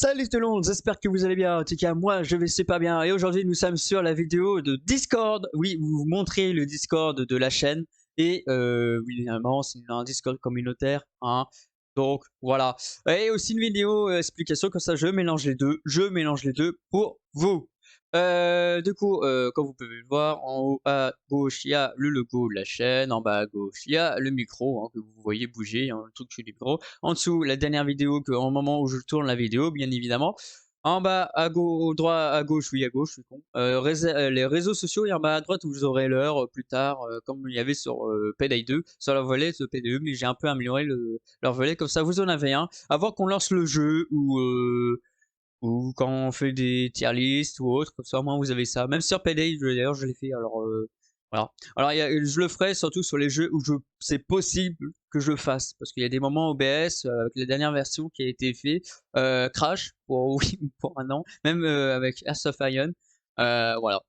Salut tout le monde, j'espère que vous allez bien. En tout cas, moi je vais super bien. Et aujourd'hui, nous sommes sur la vidéo de Discord. Oui, vous montrez le Discord de la chaîne. Et oui, évidemment, c'est un Discord communautaire. Hein. Donc voilà. Et aussi une vidéo explication, comme ça je mélange les deux. Je mélange les deux pour vous. Du coup, comme vous pouvez le voir, en haut à gauche, il y a le logo de la chaîne. En bas à gauche, il y a le micro hein, que vous voyez bouger, hein, le truc sur le micro. En dessous, la dernière vidéo, au moment où je tourne la vidéo, bien évidemment. En bas à gauche, droit à gauche, oui à gauche, je suis con. Les réseaux sociaux et en bas à droite, vous aurez l'heure plus tard, comme il y avait sur Payday 2, sur leur volet de Payday 2, mais j'ai un peu amélioré leur volet, comme ça vous en avez un. Avant qu'on lance le jeu ou quand on fait des tier lists ou autre, comme ça au moins vous avez ça. Même sur Payday, d'ailleurs je l'ai fait, alors voilà. Alors je le ferai surtout sur les jeux où c'est possible que je le fasse, parce qu'il y a des moments OBS, avec la dernière version qui a été fait, crash pour oui pour un an, même avec Earth of Iron, voilà.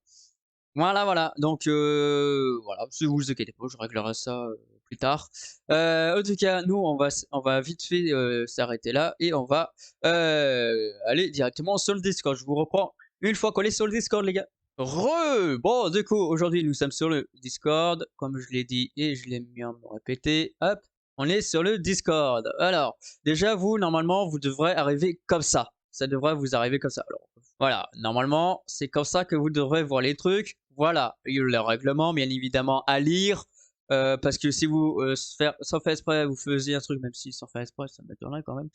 Voilà, donc voilà, si vous vous inquiétez pas, je réglerai ça plus tard. En tout cas, nous, on va vite fait s'arrêter là et on va aller directement sur le Discord. Je vous reprends une fois qu'on est sur le Discord, les gars. Bon, du coup, aujourd'hui, nous sommes sur le Discord, comme je l'ai dit et je l'ai bien me répéter. Hop, on est sur le Discord. Alors, déjà, vous, normalement, vous devrez arriver comme ça. Ça devrait vous arriver comme ça. Alors, voilà, normalement, c'est comme ça que vous devrez voir les trucs. Voilà, il y a le règlement, bien évidemment, à lire. Parce que si vous, sans faire exprès, vous faisiez un truc, même si sans faire exprès, ça m'étonnerait quand même.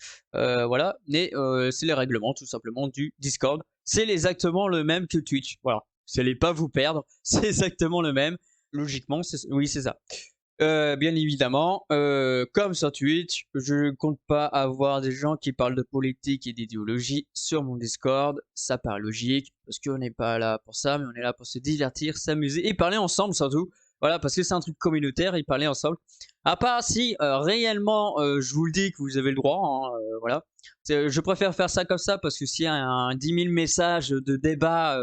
Voilà, mais c'est les règlements, tout simplement, du Discord. C'est exactement le même que Twitch. Voilà, vous n'allez pas vous perdre, c'est exactement le même. Logiquement, oui, c'est ça. Bien évidemment, comme sur Twitch, je compte pas avoir des gens qui parlent de politique et d'idéologie sur mon Discord. Ça paraît logique, parce qu'on n'est pas là pour ça, mais on est là pour se divertir, s'amuser et parler ensemble surtout. Voilà, parce que c'est un truc communautaire, et parler ensemble. À part si réellement, je vous le dis que vous avez le droit, hein, voilà. Je préfère faire ça comme ça, parce que s'il y a un 10 000 messages de débat...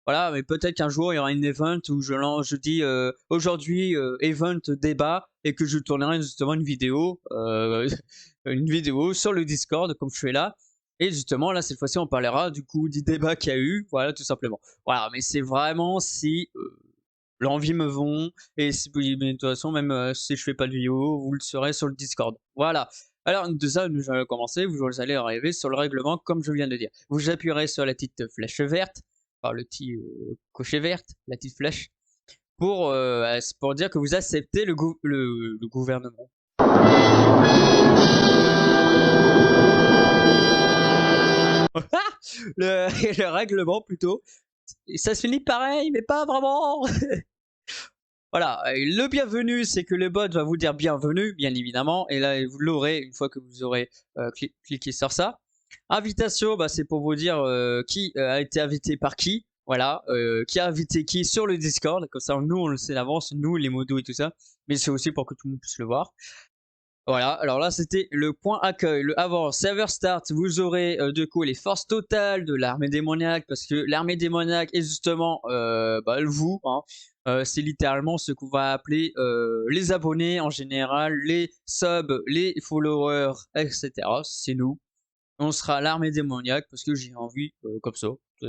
voilà, mais peut-être qu'un jour il y aura une event où je dis aujourd'hui event débat et que je tournerai justement une vidéo, une vidéo sur le Discord comme je fais là. Et justement là cette fois-ci on parlera du coup du débat qu'il y a eu, voilà tout simplement. Voilà, mais c'est vraiment si l'envie me vont et si mais de toute façon même si je fais pas de vidéo, vous le saurez sur le Discord. Voilà. Alors de ça nous allons commencer, vous allez arriver sur le règlement comme je viens de dire. Vous appuierez sur la petite flèche verte par le petit cocher verte, la petite flèche, pour dire que vous acceptez le gouvernement. le règlement plutôt. Ça se finit pareil, mais pas vraiment. Voilà, le bienvenu, c'est que le bot va vous dire bienvenue, bien évidemment, et là vous l'aurez une fois que vous aurez cliqué sur ça. Invitation, bah, c'est pour vous dire qui a été invité par qui, voilà, qui a invité qui sur le Discord, comme ça nous on le sait d'avance, nous les modos et tout ça, mais c'est aussi pour que tout le monde puisse le voir. Voilà, alors là c'était le point accueil. Avant server start, vous aurez du coup les forces totales de l'armée démoniaque, parce que l'armée démoniaque est justement vous, hein. C'est littéralement ce qu'on va appeler les abonnés en général, les subs, les followers, etc. C'est nous. On sera l'armée démoniaque parce que j'ai envie comme ça.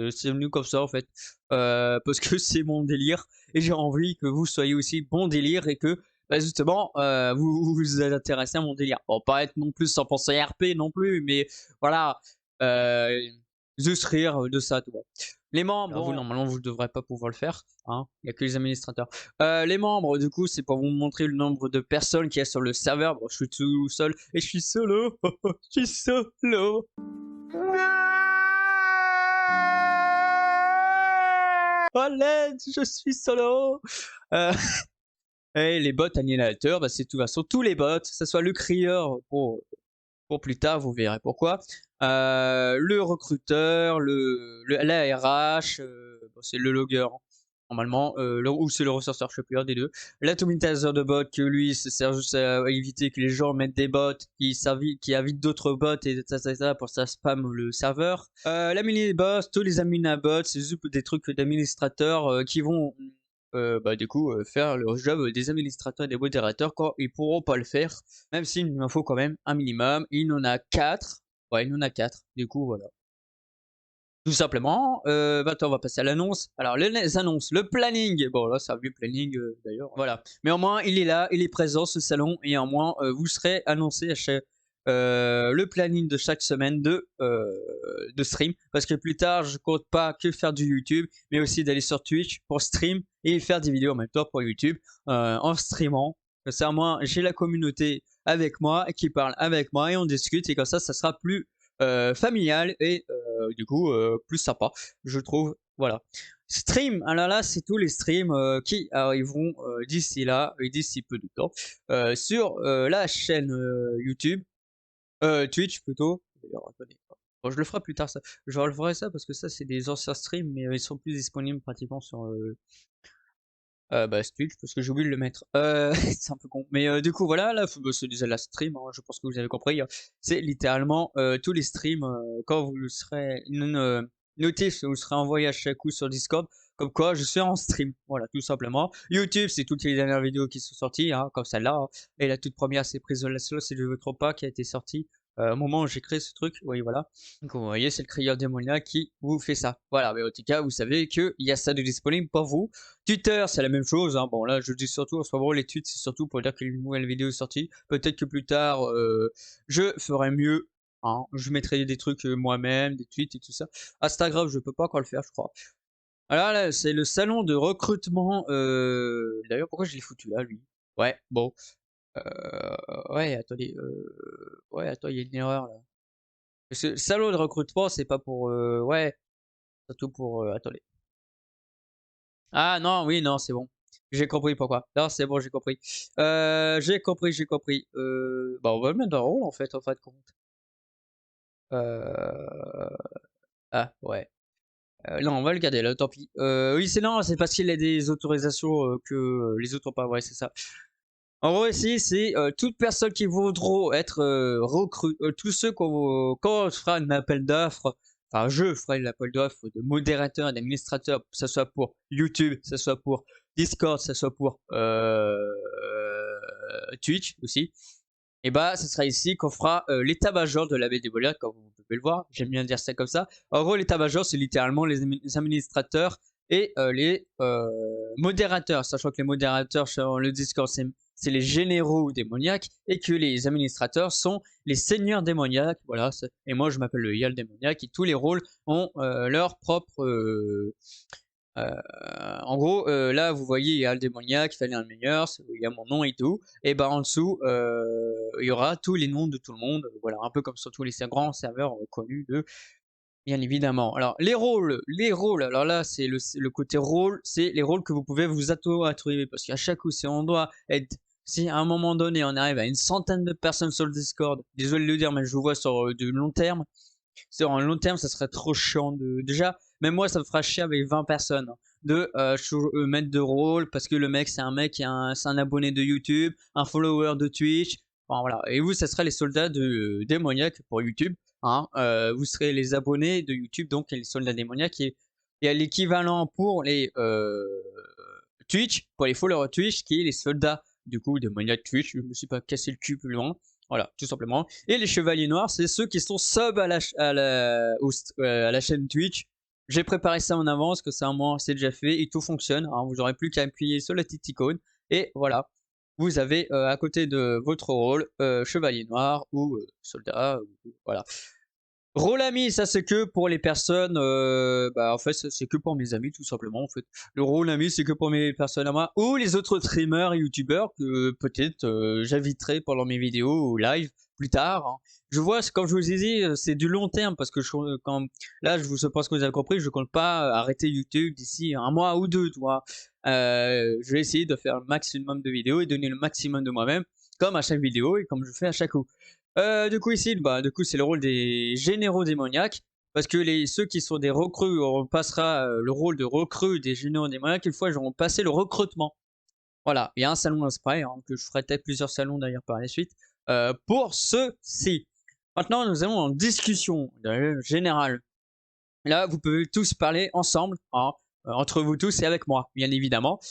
C'est venu comme ça en fait. Parce que c'est mon délire. Et j'ai envie que vous soyez aussi bon délire et que bah, justement vous vous intéressez à mon délire. Bon, pas être non plus 100% RP non plus, mais voilà. Juste rire de ça, tout. Les membres, alors, vous normalement vous ne devrez pas pouvoir le faire, hein. Il n'y a que les administrateurs. Les membres, du coup, c'est pour vous montrer le nombre de personnes qu'il y a sur le serveur. Bon, je suis tout seul et je suis solo. Je suis solo. Oh l'aide, je suis solo. Et les bots annihilateurs, bah, c'est de toute façon tous les bots, que ce soit le crieur pour plus tard, vous verrez pourquoi. Le recruteur, la RH, bon, c'est le logger normalement, ou c'est le ressorteur, je sais plus, un des deux. L'atomizer de bot, que lui, ça sert juste à éviter que les gens mettent des bots qui invitent d'autres bots et ça pour ça spam le serveur. La mini-boss, tous les amina-bots, c'est juste des trucs d'administrateurs qui vont du coup faire le job des administrateurs et des modérateurs quand ils pourront pas le faire, même s'il en faut quand même un minimum. Il en a 4, Ouais, il y en a 4. Du coup, voilà. Tout simplement. Maintenant, on va passer à l'annonce. Alors, les annonces, le planning. Bon, là, ça a vu planning d'ailleurs. Voilà. Mais au moins, il est là, il est présent, ce salon. Et au moins, vous serez annoncé à chaque, le planning de chaque semaine de stream. Parce que plus tard, je compte pas que faire du YouTube, mais aussi d'aller sur Twitch pour stream et faire des vidéos en même temps pour YouTube en streamant. Comme ça, moi, j'ai la communauté avec moi qui parle avec moi et on discute. Et comme ça sera plus familial et du coup plus sympa, je trouve. Voilà. Stream, alors là, c'est tous les streams qui arriveront d'ici là et d'ici peu de temps sur la chaîne YouTube, Twitch plutôt. D'ailleurs, attendez. Bon, je le ferai plus tard ça. Je referai ça parce que ça, c'est des anciens streams, mais ils sont plus disponibles pratiquement sur bah, Twitch, parce que j'ai oublié de le mettre. C'est un peu con. Mais du coup, voilà, là, bah, c'est déjà la stream, hein, je pense que vous avez compris. Hein. C'est littéralement tous les streams, quand vous serez une notif, vous serez envoyé à chaque coup sur Discord, comme quoi je suis en stream. Voilà, tout simplement. YouTube, c'est toutes les dernières vidéos qui sont sorties, hein, comme celle-là. Hein. Et la toute première, c'est Prise de la Slow, si je ne me trompe pas, qui a été sortie au moment où j'ai créé ce truc. Oui, voilà. Donc, vous voyez, c'est le crieur démoniaque qui vous fait ça. Voilà, mais en tout cas, vous savez qu'il y a ça de disponible pour vous. Twitter, c'est la même chose. Hein. Bon, là, je dis surtout, en ce moment, les tweets, c'est surtout pour dire qu'une nouvelle vidéo est sortie. Peut-être que plus tard, je ferai mieux. Hein. Je mettrai des trucs moi-même, des tweets et tout ça. Instagram, je peux pas encore le faire, je crois. Alors là, c'est le salon de recrutement. D'ailleurs, pourquoi je l'ai foutu là, lui? Ouais, bon. Ouais, attendez. Ouais, attends, il y a une erreur là. Parce que le salon de recrutement, c'est pas pour. Ouais, surtout pour. Attendez. Ah non, oui, non, c'est bon. J'ai compris pourquoi. Non, c'est bon, j'ai compris. J'ai compris, j'ai compris. Bah, on va le mettre dans le rôle, en fait de compte. Heu, ah, ouais. Non, on va le garder là, tant pis. Oui, c'est non, c'est parce qu'il a des autorisations, que les autres ont pas. Ouais, c'est ça. En gros, ici, c'est, toute personne qui voudront être, tous ceux quand on fera un appel d'offres, enfin, je ferai l'appel d'offres de modérateur et d'administrateur, que ça soit pour YouTube, que ça soit pour Discord, que ça soit pour, Twitch aussi. Et bah, ce sera ici qu'on fera l'état-major de la bénévolat, comme vous pouvez le voir. J'aime bien dire ça comme ça. En gros, l'état-major, c'est littéralement les administrateurs et les modérateurs. Sachant que les modérateurs sur le Discord, c'est les généraux démoniaques et que les administrateurs sont les seigneurs démoniaques. Voilà. Et moi, je m'appelle le Yal démoniaque et tous les rôles ont leur propre en gros, là, vous voyez, il y a le démoniaque, Fabien le meilleur, il y a mon nom et tout. Et bah en dessous, il y aura tous les noms de tout le monde. Voilà, un peu comme sur tous les grands serveurs connus de, bien évidemment. Alors les rôles. Alors là, c'est le côté rôle, c'est les rôles que vous pouvez vous attribuer parce qu'à chaque coup, si on doit être, si à un moment donné, on arrive à une centaine de personnes sur le Discord, désolé de le dire, mais je vous vois sur du long terme. Sur un long terme, ça serait trop chiant de. Déjà, même moi, ça me fera chier avec 20 personnes. Hein, de mettre de rôle parce que le mec, c'est un mec, c'est un abonné de YouTube, un follower de Twitch. Enfin, voilà. Et vous, ça serait les soldats de démoniaques pour YouTube. Hein. Vous serez les abonnés de YouTube, donc les soldats démoniaques. Et il y a l'équivalent pour les Twitch, pour les followers Twitch, qui est les soldats du coup démoniaques Twitch. Je me suis pas cassé le cul plus loin. Voilà, tout simplement. Et les chevaliers noirs, c'est ceux qui sont sub à la chaîne Twitch. J'ai préparé ça en avance, que ça un mois c'est déjà fait et tout fonctionne. Hein, vous n'aurez plus qu'à appuyer sur la petite icône. Et voilà, vous avez à côté de votre rôle chevalier noir ou soldat. Voilà. Rôle ami, ça c'est que pour les personnes, bah en fait c'est que pour mes amis tout simplement en fait. Le rôle ami c'est que pour mes personnes à moi ou les autres streamers et youtubeurs que peut-être j'inviterai pendant mes vidéos ou live plus tard. Hein. Je vois, comme je vous ai dit, c'est du long terme parce que là je pense que vous avez compris, je compte pas arrêter YouTube d'ici un mois ou deux, tu vois. Je vais essayer de faire le maximum de vidéos et donner le maximum de moi-même, comme à chaque vidéo et comme je fais à chaque coup. Du coup ici, bah du coup c'est le rôle des généraux démoniaques, parce que ceux qui sont des recrues, on passera le rôle de recrue des généraux démoniaques une fois ils auront passé le recrutement. Voilà, il y a un salon à spray, hein, que je ferai peut-être plusieurs salons d'ailleurs par la suite, pour ceux-ci. Maintenant nous allons en discussion générale. Là vous pouvez tous parler ensemble, hein, entre vous tous et avec moi, bien évidemment,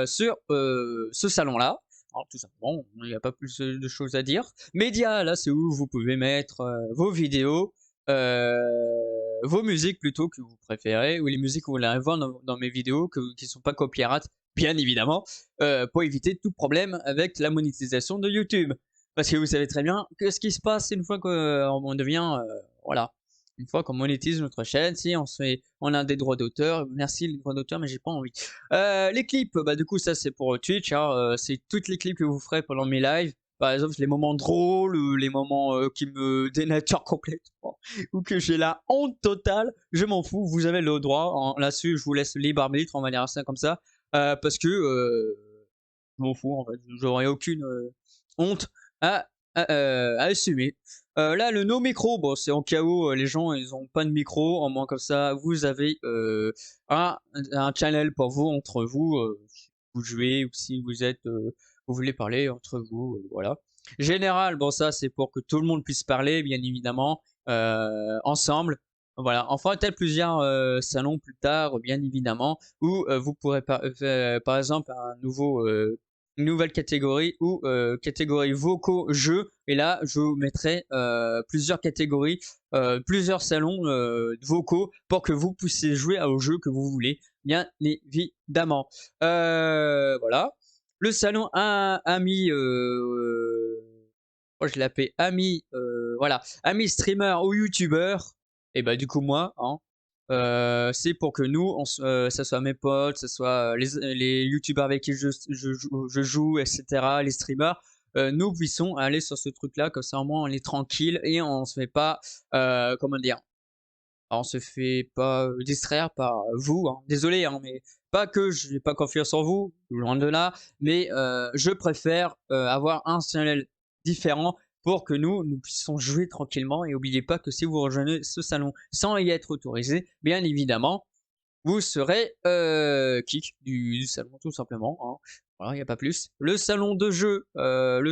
sur ce salon-là. hein, tout simplement, il n'y a pas plus de choses à dire. Médias, là, c'est où vous pouvez mettre vos vidéos, vos musiques plutôt que vous préférez, ou les musiques que vous voulez voir dans mes vidéos qui ne sont pas copyright, bien évidemment, pour éviter tout problème avec la monétisation de YouTube. Parce que vous savez très bien que ce qui se passe une fois qu'on devient, voilà, une fois qu'on monétise notre chaîne, si on a des droits d'auteur, merci les droits d'auteur, mais j'ai pas envie. Les clips, bah du coup ça c'est pour Twitch, hein, c'est toutes les clips que vous ferez pendant mes lives. Par exemple, les moments drôles, les moments qui me dénaturent complètement, ou que j'ai la honte totale, je m'en fous, vous avez le droit. Là-dessus, je vous laisse libre arbitre, on va dire ça comme ça, parce que je m'en fous en fait, j'aurais aucune honte à, à assumer. Là, le no micro, bon, c'est en cas où les gens ils ont pas de micro, en moins comme ça, vous avez un channel pour vous entre vous, si vous jouez ou si vous êtes, vous voulez parler entre vous, voilà. Général, bon ça c'est pour que tout le monde puisse parler, bien évidemment, ensemble. Voilà, enfin tel plusieurs salons plus tard, bien évidemment, où vous pourrez par exemple une nouvelle catégorie ou catégorie vocaux jeux, et là je vous mettrai plusieurs catégories, plusieurs salons vocaux pour que vous puissiez jouer au jeu que vous voulez, bien évidemment. Voilà. Le salon ami, moi je l'appelle ami, voilà, ami streamer ou youtubeur, et bah du coup moi, hein, c'est pour que nous, ça soit mes potes, ça soit les youtubeurs avec qui je joue, etc., les streamers, nous puissions aller sur ce truc-là, comme ça au moins on est tranquille et on se fait pas, comment dire, on se fait pas distraire par vous, hein. Désolé, hein, mais pas que je n'ai pas confiance en vous, loin de là, mais je préfère avoir un channel différent pour que nous puissions jouer tranquillement. Et n'oubliez pas que si vous rejoignez ce salon sans y être autorisé, bien évidemment, vous serez kick du salon tout simplement, hein. Voilà, il n'y a pas plus. Le salon de jeu, avec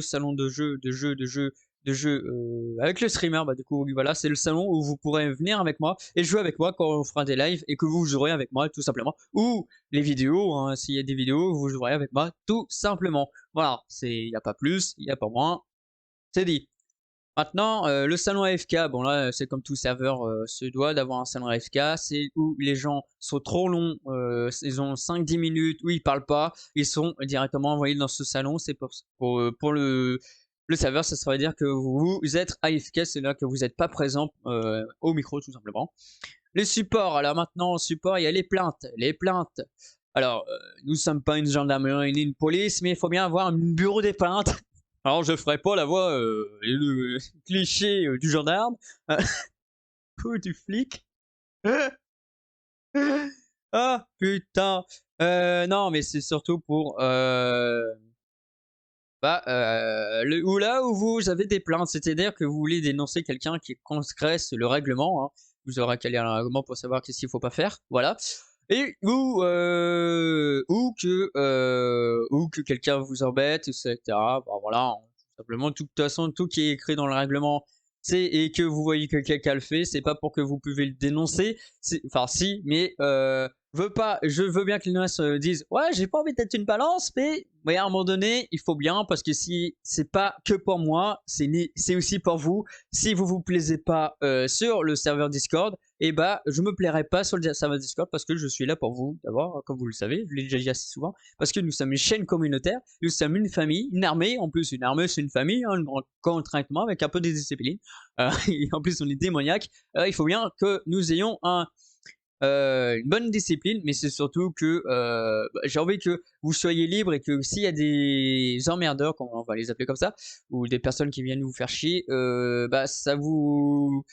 le streamer, bah du coup oui, voilà, c'est le salon où vous pourrez venir avec moi et jouer avec moi quand on fera des lives et que vous jouerez avec moi tout simplement. Ou les vidéos, hein, s'il y a des vidéos, vous jouerez avec moi tout simplement. Voilà, il n'y a pas plus, il n'y a pas moins, c'est dit. Maintenant, le salon AFK, bon là, c'est comme tout serveur se doit d'avoir un salon AFK, c'est où les gens sont trop longs, ils ont 5-10 minutes, où ils parlent pas, ils sont directement envoyés dans ce salon, c'est pour le serveur, ça veut dire que vous êtes AFK, c'est là que vous n'êtes pas présent au micro tout simplement. Les supports, alors maintenant au support, il y a les plaintes, Alors, nous sommes pas une gendarmerie ni une police, mais il faut bien avoir un bureau des plaintes. Alors je ferai pas la voix, le cliché du gendarme, ou du flic. Ah putain, non mais c'est surtout pour, là où vous avez des plaintes, c'est-à-dire que vous voulez dénoncer quelqu'un qui transgresse le règlement, hein. Vous aurez qu'à lire le règlement pour savoir qu'est-ce qu'il faut pas faire, voilà. Et ou que quelqu'un vous embête, etc. Bah voilà, hein, tout simplement, de toute façon, tout qui est écrit dans le règlement, et que vous voyez que quelqu'un le fait, c'est pas pour que vous pouvez le dénoncer. Enfin si, mais je veux bien que les gens se disent ouais, j'ai pas envie d'être une balance, mais à un moment donné, il faut bien, parce que si c'est pas que pour moi, c'est aussi pour vous. Si vous vous plaisez pas sur le serveur Discord, et bah je me plairai pas sur le serveur Discord, parce que je suis là pour vous d'abord, comme vous le savez, je l'ai déjà dit assez souvent, parce que nous sommes une chaîne communautaire, nous sommes une famille, une armée. En plus, une armée c'est une famille, hein, contrairement avec un peu des disciplines. Et en plus on est démoniaque. Il faut bien que nous ayons une bonne discipline, mais c'est surtout que j'ai envie que vous soyez libre, et que s'il y a des emmerdeurs, on va les appeler comme ça, ou des personnes qui viennent vous faire chier, ça vous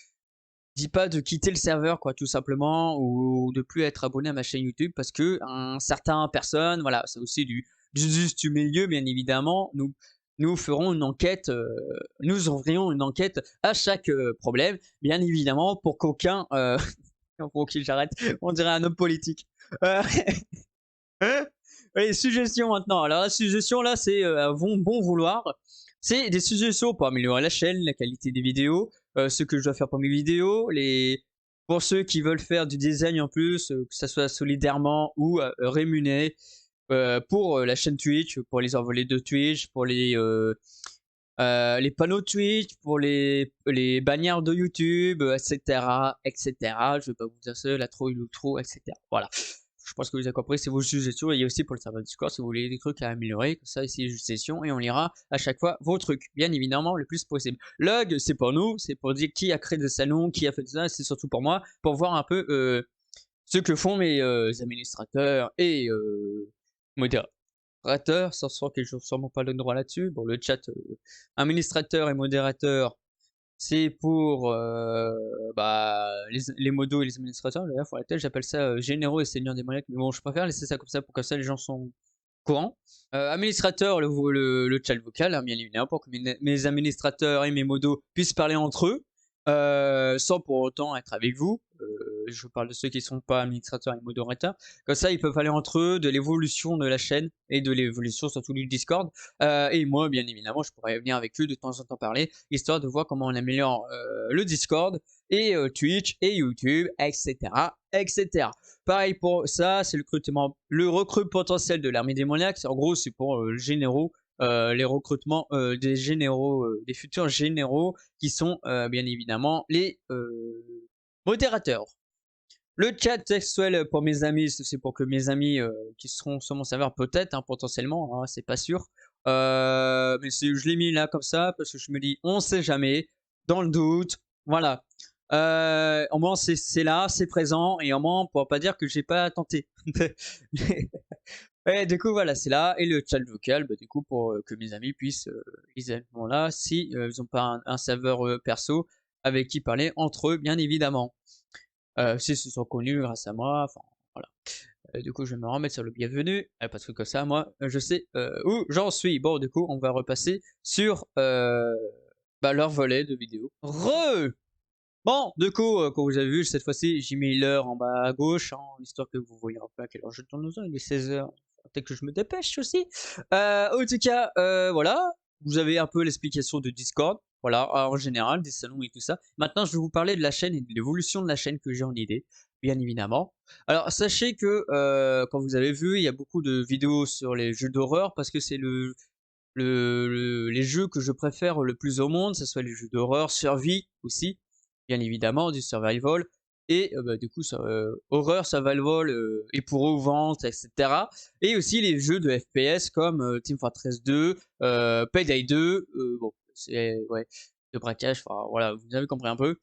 dit pas de quitter le serveur, quoi, tout simplement, ou de plus être abonné à ma chaîne YouTube, parce que un certain personne, voilà, c'est aussi du juste du milieu, bien évidemment, nous ferons une enquête, nous ouvrions une enquête à chaque problème, bien évidemment, pour qu'aucun pour qui j'arrête, on dirait un homme politique. Allez, suggestions maintenant. Alors la suggestion là, c'est bon vouloir. C'est des suggestions pour améliorer la chaîne, la qualité des vidéos, ce que je dois faire pour mes vidéos, pour ceux qui veulent faire du design en plus, que ça soit solidairement ou rémunéré. pour la chaîne Twitch, pour les envolées de Twitch, pour les panneaux Twitch, pour les bannières de YouTube, etc., etc. Je vais pas vous dire ça, la trouille, l'outro, etc. Voilà. Je pense que vous avez compris, c'est vos suggestions. Et il y a aussi pour le serveur Discord, si vous voulez des trucs à améliorer, comme ça, ici, juste session, et on lira à chaque fois vos trucs, bien évidemment, le plus possible. Log, c'est pour nous, c'est pour dire qui a créé des salons, qui a fait ça, c'est surtout pour moi, pour voir un peu ce que font mes administrateurs et modérateurs, sans que je sûrement pas le droit là-dessus. Bon, le chat, administrateur et modérateur, c'est pour les modos et les administrateurs. D'ailleurs, pour la tête, j'appelle ça généraux et seigneurs démoniaques. Mais bon, je préfère laisser ça pour que ça les gens sont courants. Administrateur, le chat vocal, hein, bien évidemment, pour que mes administrateurs et mes modos puissent parler entre eux, sans pour autant être avec vous. Je parle de ceux qui ne sont pas administrateurs et modérateurs. Comme ça, ils peuvent parler entre eux de l'évolution de la chaîne et de l'évolution surtout du Discord. Et moi, bien évidemment, je pourrais venir avec eux de temps en temps parler, histoire de voir comment on améliore le Discord et Twitch et YouTube, etc., etc. Pareil pour ça, c'est le recrut potentiel de l'armée démoniaque. En gros, c'est pour généraux. Les recrutements des généraux, des futurs généraux qui sont bien évidemment les modérateurs. Le chat textuel pour mes amis, c'est pour que mes amis qui seront sur mon serveur peut-être, hein, potentiellement, hein, c'est pas sûr. Mais je l'ai mis là comme ça parce que je me dis on sait jamais, dans le doute, voilà. Au moins c'est là, c'est présent et au moins on pourra pas dire que j'ai pas tenté. Ouais, du coup voilà, c'est là et le chat vocal, bah, du coup pour que mes amis puissent également là si ils ont pas un serveur perso avec qui parler entre eux, bien évidemment. Si se sont connus grâce à moi, enfin voilà. Du coup je vais me remettre sur le bienvenu, parce que comme ça moi je sais où j'en suis. Bon du coup on va repasser sur leur volet de vidéo. Bon, du coup, comme vous avez vu, cette fois-ci, j'ai mis l'heure en bas à gauche, hein, histoire que vous voyez un peu à quelle heure je tourne aux heures. Il est 16h. Peut-être que je me dépêche aussi. En tout cas, voilà. Vous avez un peu l'explication de Discord. Voilà, en général, des salons et tout ça. Maintenant, je vais vous parler de la chaîne et de l'évolution de la chaîne que j'ai en idée, bien évidemment. Alors, sachez que, quand vous avez vu, il y a beaucoup de vidéos sur les jeux d'horreur, parce que c'est les jeux que je préfère le plus au monde, ce soit les jeux d'horreur, survie aussi, bien évidemment, du survival, et du coup, horreur, survival, épouvante, etc. Et aussi les jeux de FPS comme Team Fortress 2, Payday 2, bon, c'est ouais, de braquage, enfin voilà, vous avez compris un peu.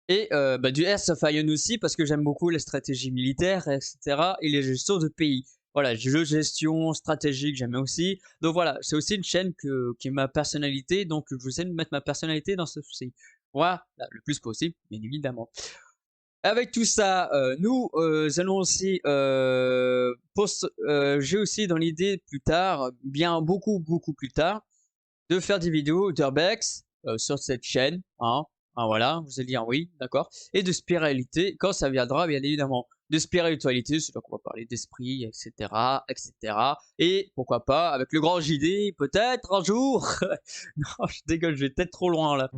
Et du Hearts of Iron aussi, parce que j'aime beaucoup les stratégies militaires, etc. et les gestions de pays. Voilà, jeux de gestion stratégique, j'aime aussi. Donc voilà, c'est aussi une chaîne qui est ma personnalité, donc je vais essayer de mettre ma personnalité dans ce souci. Voilà, le plus possible, bien évidemment. Avec tout ça, nous allons aussi j'ai aussi dans l'idée plus tard, bien beaucoup plus tard, de faire des vidéos d'urbex sur cette chaîne, hein. Hein, voilà, vous allez dire oui, d'accord. Et de spiritualité, quand ça viendra, bien évidemment. De spiritualité, c'est là qu'on va parler d'esprit, etc., etc. Et pourquoi pas, avec le grand JD, peut-être un jour. Non, je dégueule, je vais peut-être trop loin là.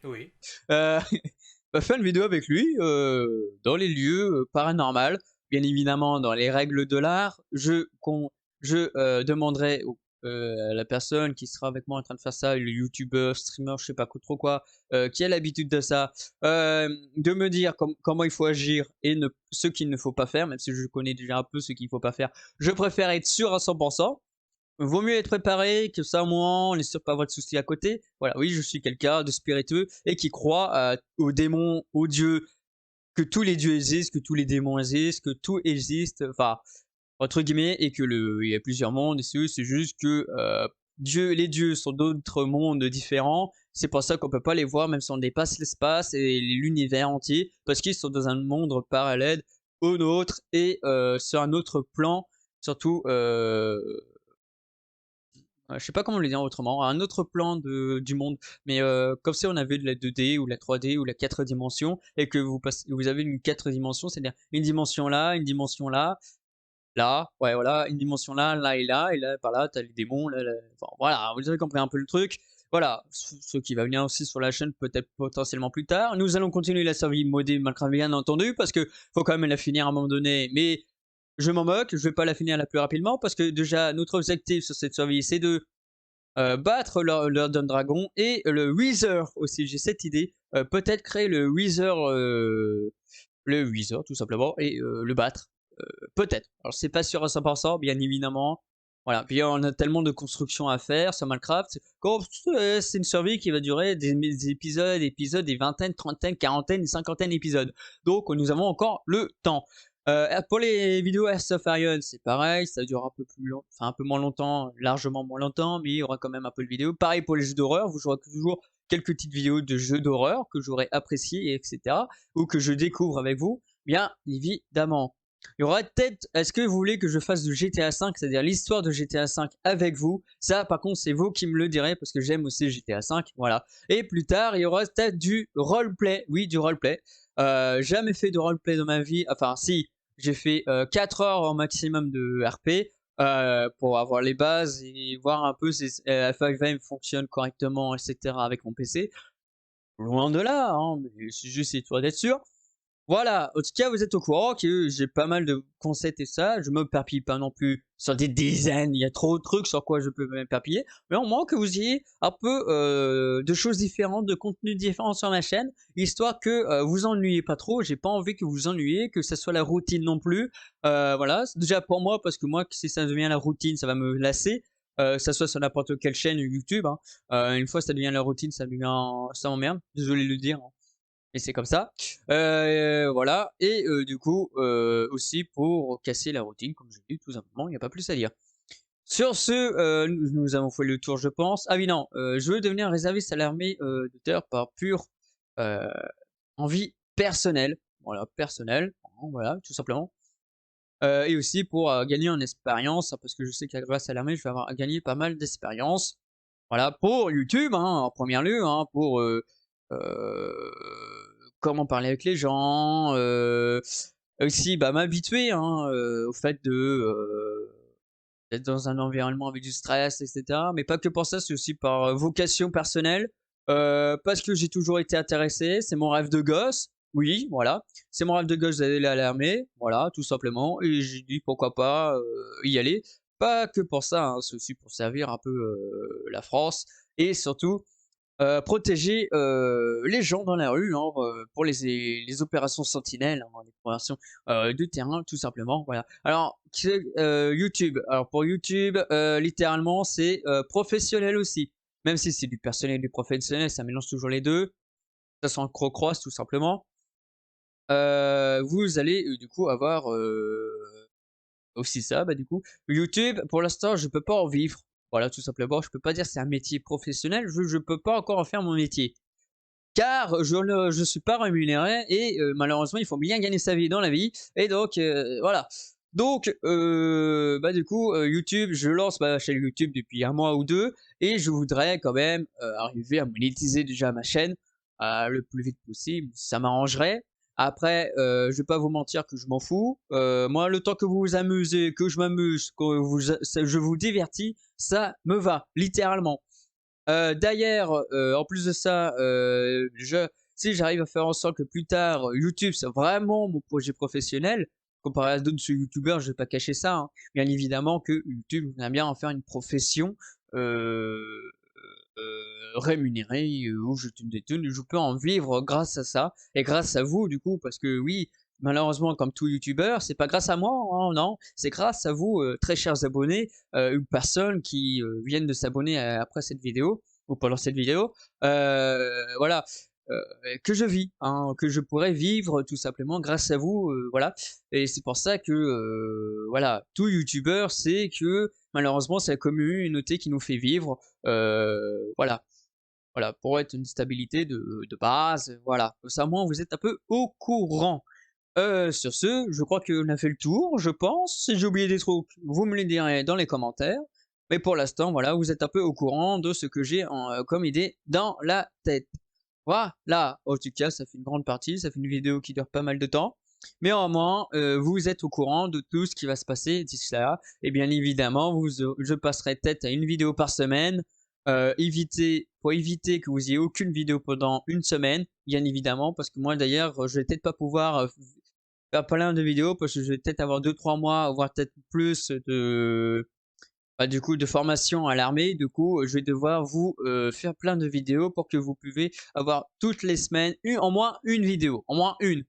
Oui. Faire une vidéo avec lui dans les lieux paranormaux, bien évidemment dans les règles de l'art. Je demanderai à la personne qui sera avec moi en train de faire ça, le youtubeur, streamer, je sais pas trop quoi, qui a l'habitude de ça, de me dire comment il faut agir et ce qu'il ne faut pas faire, même si je connais déjà un peu ce qu'il faut pas faire. Je préfère être sûr à 100%. Vaut mieux être préparé, que ça au moins on est sûr de pas avoir de soucis à côté. Voilà, oui, je suis quelqu'un de spiritueux et qui croit aux démons, aux dieux, que tous les dieux existent, que tous les démons existent, que tout existe, enfin, entre guillemets, et que il y a plusieurs mondes, et c'est juste que les dieux sont d'autres mondes différents. C'est pour ça qu'on peut pas les voir, même si on dépasse l'espace et l'univers entier, parce qu'ils sont dans un monde parallèle au nôtre et sur un autre plan, surtout. Je sais pas comment le dire autrement, un autre plan du monde, mais comme si on avait de la 2D ou la 3D ou la 4 dimensions et que vous avez une 4 dimensions, c'est-à-dire une dimension là, ouais voilà, une dimension là et là, et là par là t'as les démons, enfin voilà, vous avez compris un peu le truc. voilà, ce qui va venir aussi sur la chaîne peut-être potentiellement plus tard. Nous allons continuer la survie modée Minecraft bien entendu, parce que faut quand même la finir à un moment donné, mais je m'en moque, je vais pas la finir la plus rapidement, parce que déjà notre objectif sur cette survie c'est de battre leur Dungeon Dragon et le Wither aussi, j'ai cette idée, peut-être créer le Wither tout simplement et le battre, peut-être. Alors c'est pas sûr à 100% bien évidemment, voilà. Puis on a tellement de constructions à faire sur Minecraft, c'est une survie qui va durer des épisodes, des vingtaines, trentaines, quarantaines, cinquantaines d'épisodes. Donc nous avons encore le temps. Pour les vidéos Hearts of Iron, c'est pareil, ça dure un peu plus long, enfin un peu moins longtemps, largement moins longtemps, mais il y aura quand même un peu de vidéos. Pareil pour les jeux d'horreur, vous aurez toujours quelques petites vidéos de jeux d'horreur que j'aurais apprécié, etc. Ou que je découvre avec vous, bien évidemment. Il y aura peut-être, est-ce que vous voulez que je fasse du GTA V, c'est-à-dire l'histoire de GTA V avec vous? Ça, par contre, c'est vous qui me le direz, parce que j'aime aussi GTA V, voilà. Et plus tard, il y aura peut-être du roleplay, oui, du roleplay. Jamais fait de roleplay dans ma vie, enfin si, j'ai fait 4 heures au maximum de RP pour avoir les bases et voir un peu si F5M fonctionne correctement, etc. avec mon PC. Loin de là, hein, mais c'est juste histoire d'être sûr. Voilà, en tout cas, vous êtes au courant que j'ai pas mal de concepts et ça. Je me perpille pas non plus sur des dizaines. Il y a trop de trucs sur quoi je peux m'éparpiller. Mais au moins que vous ayez un peu de choses différentes, de contenus différents sur ma chaîne, histoire que vous ennuyez pas trop. J'ai pas envie que vous vous ennuyiez, que ça soit la routine non plus. Voilà, c'est déjà pour moi parce que moi, si ça devient la routine, ça va me lasser. Ça soit sur n'importe quelle chaîne YouTube. Hein. Une fois ça devient la routine, ça m'emmerde. Désolé de le dire. Hein. Et c'est comme ça. Voilà et du coup, aussi pour casser la routine comme je dis tout simplement, il n'y a pas plus à dire. Sur ce, nous avons fait le tour je pense. Ah oui non, je veux devenir réserviste à l'armée, de terre par pure, heu, envie personnelle. Voilà, personnelle, voilà, tout simplement. Et aussi pour, gagner en expérience, parce que je sais que grâce à l'armée, je vais avoir gagné pas mal d'expérience. Voilà, pour YouTube, hein, en premier lieu, hein, pour, heu, comment parler avec les gens, aussi, bah, m'habituer, hein, au fait d'être dans un environnement avec du stress et cetera. Mais pas que pour ça, c'est aussi par, vocation personnelle, parce que j'ai toujours été intéressé, c'est mon rêve de gosse. Oui, voilà, c'est mon rêve de gosse d'aller à l'armée, voilà, tout simplement et j'ai dit: «Pourquoi pas, y aller?» Pas que pour ça, hein, c'est aussi pour servir un peu, la France et surtout protéger, les gens dans la rue, hein, pour les opérations sentinelles, hein, les opérations, de terrain tout simplement, voilà. Alors YouTube, alors pour YouTube, littéralement c'est, professionnel aussi. Même si c'est du personnel et du professionnel, ça mélange toujours les 2. Ça s'en croise tout simplement. Vous allez, du coup avoir, aussi ça, bah, du coup, YouTube, pour l'instant, je peux pas en vivre. Voilà, tout simplement. Je peux pas dire c'est un métier professionnel, je peux pas encore en faire mon métier. Car je suis pas rémunéré et malheureusement, il faut bien gagner sa vie dans la vie et donc voilà. Donc bah, du coup, YouTube, je lance ma chaîne YouTube depuis un mois ou 2 et je voudrais quand même, arriver à monétiser déjà ma chaîne, le plus vite possible. Ça m'arrangerait. Après, je vais pas vous mentir que je m'en fous. Moi, le temps que vous vous amusez, que je m'amuse, que je vous divertis, ça me va, littéralement. D'ailleurs, en plus de ça, si j'arrive à faire en sorte que plus tard, YouTube c'est vraiment mon projet professionnel, comparé à d'autres youtubeurs, je vais pas cacher ça, hein. Bien évidemment que YouTube, j'aimerais bien en faire une profession, heu rémunérée, où je tue des thunes, je peux en vivre grâce à ça et grâce à vous du coup, parce que oui, malheureusement comme tout youtubeur, c'est pas grâce à moi, hein, non, c'est grâce à vous, très chers abonnés, ou personnes qui, viennent de s'abonner après cette vidéo ou pendant cette vidéo, voilà, heu, que je vis, hein, que je pourrais vivre tout simplement grâce à vous, voilà et c'est pour ça que, voilà, tout youtubeur sait que malheureusement c'est la communauté qui nous fait vivre, voilà. Voilà, pour être une stabilité de base, voilà. Comme ça, au moins, vous êtes un peu au courant. Sur ce, je crois qu'on a fait le tour, je pense. Si j'ai oublié des trucs, vous me les direz dans les commentaires. Mais pour l'instant, voilà, vous êtes un peu au courant de ce que j'ai comme idée dans la tête. Voilà, en tout cas, ça fait une grande partie, ça fait une vidéo qui dure pas mal de temps. Mais au moins, vous êtes au courant de tout ce qui va se passer d'ici là. Et bien évidemment, je passerai peut-être à une vidéo par semaine. Pour éviter que vous ayez aucune vidéo pendant une semaine, bien évidemment, parce que moi d'ailleurs, je vais peut-être pas pouvoir faire plein de vidéos parce que je vais peut-être avoir 2-3 mois, voire peut-être plus de du coup de formation à l'armée. Du coup, je vais devoir vous faire plein de vidéos pour que vous puissiez avoir toutes les semaines au moins une vidéo, au moins une.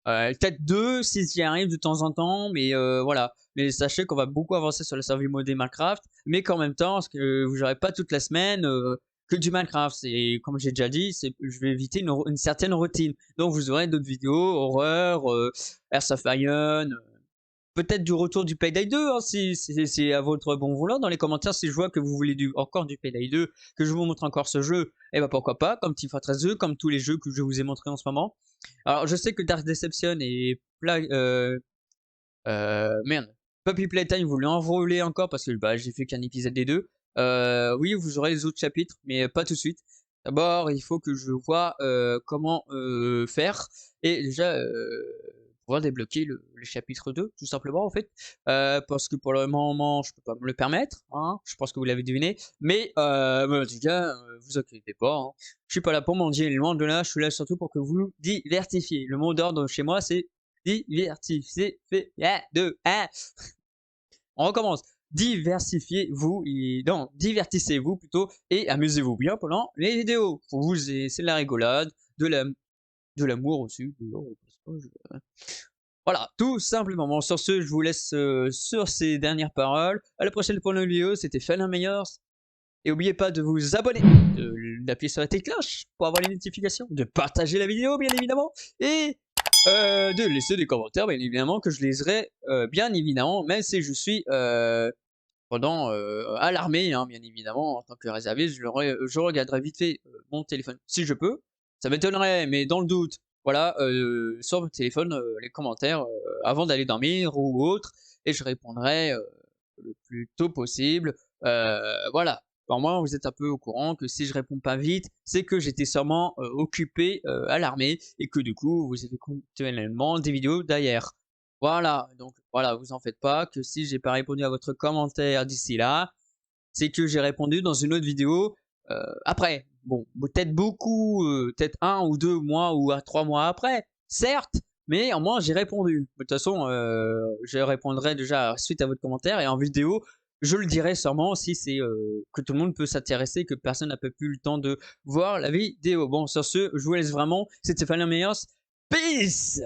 Peut-être 2 si j'y arrive de temps en temps, mais voilà. Mais sachez qu'on va beaucoup avancer sur la survie modée Minecraft, mais qu'en même temps, parce que vous n'aurez pas toute la semaine que du Minecraft. C'est comme j'ai déjà dit, je vais éviter une certaine routine. Donc vous aurez d'autres vidéos, horreur, Earth of Iron, peut-être du retour du Payday 2, hein, si c'est à votre bon vouloir. Dans les commentaires, si je vois que vous voulez encore du Payday 2, que je vous montre encore ce jeu, et bah pourquoi pas, comme Team Fortress 2, comme tous les jeux que je vous ai montrés en ce moment. Alors je sais que Dark Deception et merde, Puppy Playtime voulait envoler encore parce que bah, j'ai fait qu'un épisode des deux. Oui, vous aurez les autres chapitres, mais pas tout de suite. D'abord, il faut que je vois comment faire et déjà pouvoir débloquer le chapitre 2, tout simplement en fait. Parce que pour le moment, je peux pas me le permettre, hein, je pense que vous l'avez deviné. Mais en tout cas, vous inquiétez pas, hein. Je suis pas là pour mendier, loin de là, je suis là surtout pour que vous diversifiez. Le mot d'ordre chez moi, c'est diversifiez, de, hein. On recommence. Diversifiez-vous, non, divertissez-vous plutôt et amusez-vous bien pendant les vidéos. Pour vous, c'est de la rigolade, de l'amour aussi. Voilà, tout simplement. Bon, sur ce, je vous laisse sur ces dernières paroles. À la prochaine pour une vidéo, c'était Fallon Meilleurs. Et n'oubliez pas de vous abonner, d'appuyer sur la petite cloche pour avoir les notifications, de partager la vidéo bien évidemment, et de laisser des commentaires bien évidemment que je liserai bien évidemment, même si je suis à l'armée, hein, bien évidemment, en tant que réserviste, je regarderai vite fait mon téléphone si je peux. Ça m'étonnerait, mais dans le doute, voilà, sur votre téléphone, les commentaires avant d'aller dormir ou autre, et je répondrai le plus tôt possible. Voilà. Au moins, vous êtes un peu au courant que si je réponds pas vite, c'est que j'étais sûrement occupé à l'armée et que du coup, vous avez continuellement des vidéos derrière. Voilà, donc voilà, vous en faites pas, que si j'ai pas répondu à votre commentaire d'ici là, c'est que j'ai répondu dans une autre vidéo après. Bon, peut-être beaucoup, peut-être 1 ou 2 mois ou 3 mois après, certes, mais au moins j'ai répondu. De toute façon, je répondrai déjà suite à votre commentaire et en vidéo, je le dirai sûrement si c'est que tout le monde peut s'intéresser, que personne n'a pas eu le temps de voir la vidéo. Bon, sur ce, je vous laisse vraiment. C'était Fallon Meilleurs. Peace!